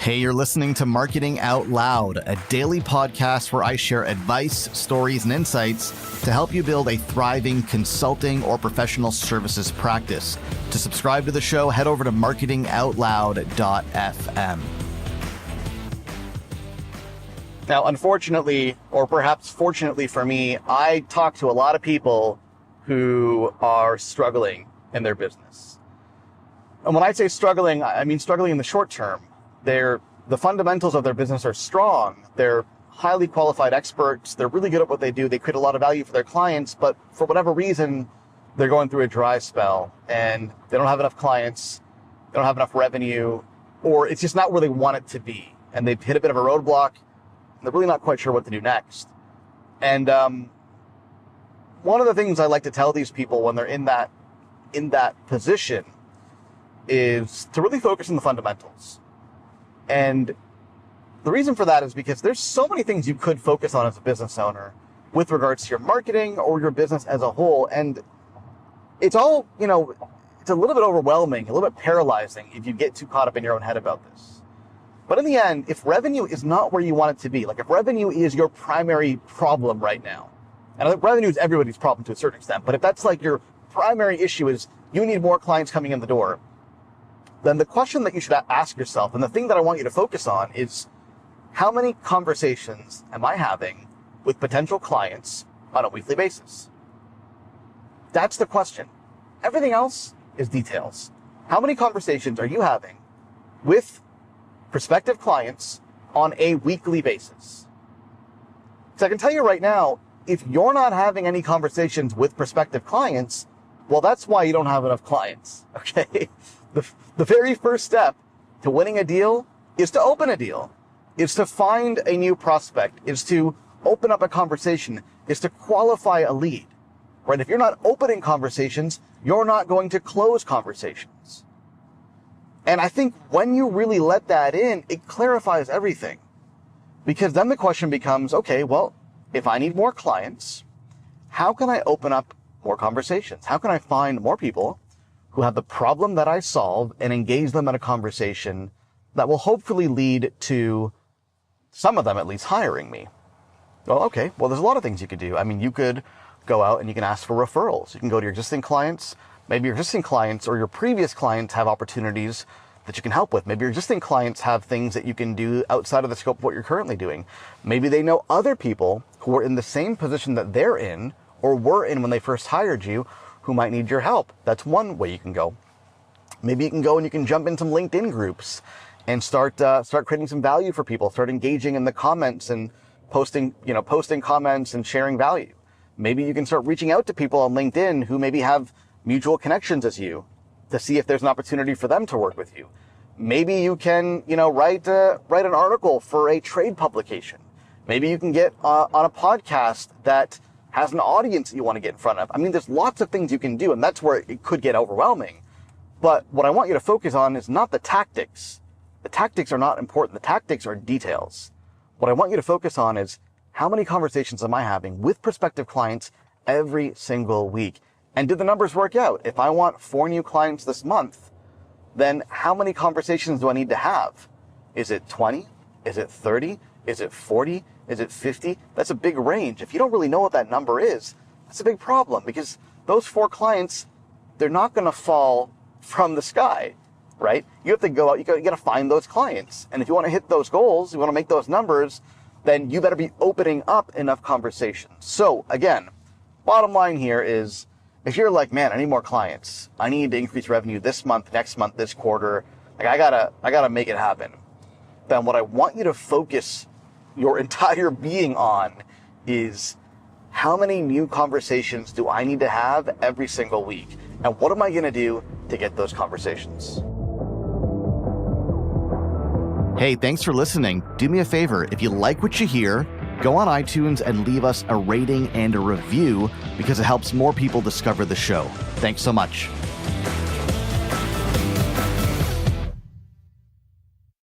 Hey, you're listening to Marketing Out Loud, a daily podcast where I share advice, stories, and insights to help you build a thriving consulting or professional services practice. To subscribe to the show, head over to marketingoutloud.fm. Now, unfortunately, or perhaps fortunately for me, I talk to a lot of people who are struggling in their business. And when I say struggling, I mean struggling in the short term. The fundamentals of their business are strong. They're highly qualified experts. They're really good at what they do. They create a lot of value for their clients, but for whatever reason, they're going through a dry spell and they don't have enough clients. They don't have enough revenue, or it's just not where they want it to be. And they've hit a bit of a roadblock. They're really not quite sure what to do next. And one of the things I like to tell these people when they're in that position is to really focus on the fundamentals. And the reason for that is because there's so many things you could focus on as a business owner with regards to your marketing or your business as a whole. And it's all, it's a little bit overwhelming, a little bit paralyzing if you get too caught up in your own head about this. But in the end, if revenue is not where you want it to be, like if revenue is your primary problem right now, and I think revenue is everybody's problem to a certain extent, but if that's like your primary issue is you need more clients coming in the door, then the question that you should ask yourself, and the thing that I want you to focus on, is how many conversations am I having with potential clients on a weekly basis? That's the question. Everything else is details. How many conversations are you having with prospective clients on a weekly basis? So I can tell you right now, if you're not having any conversations with prospective clients, well, that's why you don't have enough clients, okay? The very first step to winning a deal is to open a deal, is to find a new prospect, is to open up a conversation, is to qualify a lead, right? If you're not opening conversations, you're not going to close conversations. And I think when you really let that in, it clarifies everything. Because then the question becomes, okay, well, if I need more clients, how can I open up more conversations? How can I find more people who have the problem that I solve and engage them in a conversation that will hopefully lead to some of them at least hiring me? Well, okay, well, there's a lot of things you could do. I mean, you could go out and you can ask for referrals. You can go to your existing clients. Maybe your existing clients or your previous clients have opportunities that you can help with. Maybe your existing clients have things that you can do outside of the scope of what you're currently doing. Maybe they know other people who are in the same position that they're in or were in when they first hired you, who might need your help. That's one way you can go. Maybe you can go and you can jump in some LinkedIn groups and start creating some value for people. Start engaging in the comments and posting comments and sharing value. Maybe you can start reaching out to people on LinkedIn who maybe have mutual connections as you to see if there's an opportunity for them to work with you. Maybe you can, write an article for a trade publication. Maybe you can get on a podcast that has an audience that you want to get in front of. I mean, there's lots of things you can do, and that's where it could get overwhelming. But what I want you to focus on is not the tactics. The tactics are not important. The tactics are details. What I want you to focus on is how many conversations am I having with prospective clients every single week? And do the numbers work out? If I want 4 new clients this month, then how many conversations do I need to have? Is it 20? Is it 30? Is it 40? Is it 50? That's a big range. If you don't really know what that number is, that's a big problem, because those 4 clients, they're not going to fall from the sky, right? You have to go out, you got to find those clients. And if you want to hit those goals, you want to make those numbers, then you better be opening up enough conversations. So again, bottom line here is, if you're like, man, I need more clients, I need to increase revenue this month, next month, this quarter, like I gotta make it happen, then what I want you to focus your entire being on is how many new conversations do I need to have every single week? And what am I going to do to get those conversations? Hey, thanks for listening. Do me a favor. If you like what you hear, go on iTunes and leave us a rating and a review, because it helps more people discover the show. Thanks so much.